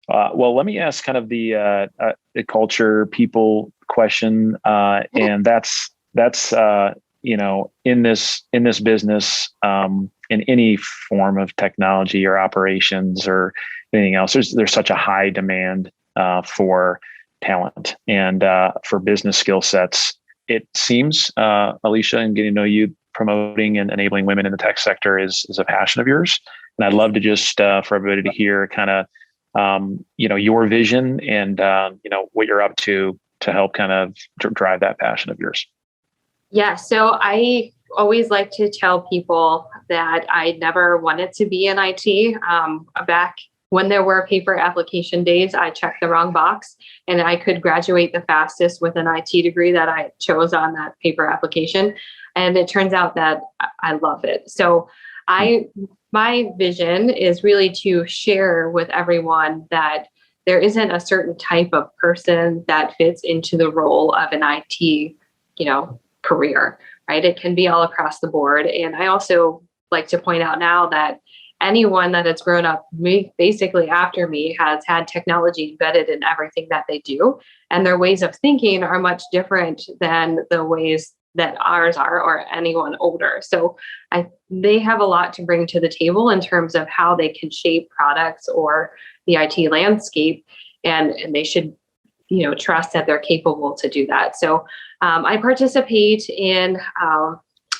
Well, let me ask kind of the culture people question, and that's in this business, in any form of technology or operations or anything else, there's such a high demand for talent and for business skill sets. It seems, Alicia, and getting to know you, promoting and enabling women in the tech sector is a passion of yours, and I'd love to just for everybody to hear kind of your vision and what you're up to help kind of drive that passion of yours. Yeah, so I always like to tell people that I never wanted to be in IT. Back when there were paper application days, I checked the wrong box and I could graduate the fastest with an IT degree that I chose on that paper application. And it turns out that I love it. So my vision is really to share with everyone that there isn't a certain type of person that fits into the role of an IT, career, right? It can be all across the board. And I also like to point out now that anyone that has grown up basically after me has had technology embedded in everything that they do. And their ways of thinking are much different than the ways that ours are, or anyone older. So they have a lot to bring to the table in terms of how they can shape products or the IT landscape. And they should, trust that they're capable to do that. So I participate in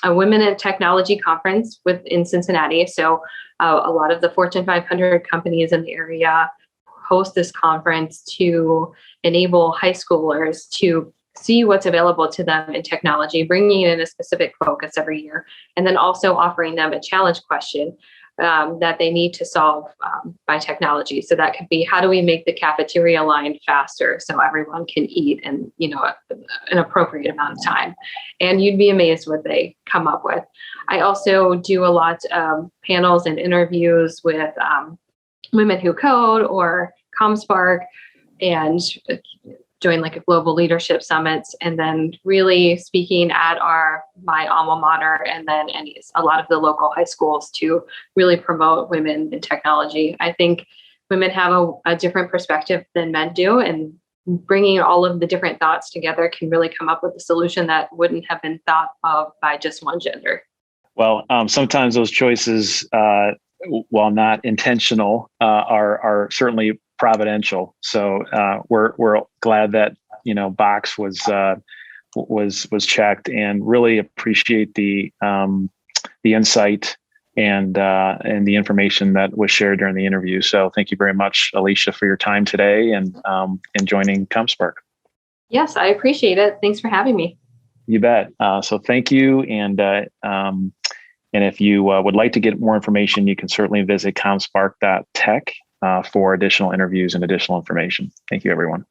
a Women in Technology conference in Cincinnati. So a lot of the Fortune 500 companies in the area host this conference to enable high schoolers to see what's available to them in technology, bringing in a specific focus every year, and then also offering them a challenge question that they need to solve by technology. So that could be, how do we make the cafeteria line faster so everyone can eat in an appropriate amount of time? And you'd be amazed what they come up with. I also do a lot of panels and interviews with Women Who Code or CommSpark, and join like a global leadership summits, and then really speaking at my alma mater, and then a lot of the local high schools to really promote women in technology. I think women have a different perspective than men do, and bringing all of the different thoughts together can really come up with a solution that wouldn't have been thought of by just one gender. Well, sometimes those choices, while not intentional, are certainly providential. So we're glad that box was checked, and really appreciate the insight and the information that was shared during the interview. So thank you very much, Alicia, for your time today and joining CommSpark. Yes, I appreciate it. Thanks for having me. You bet. So thank you. And if you would like to get more information, you can certainly visit commspark.tech for additional interviews and additional information. Thank you, everyone.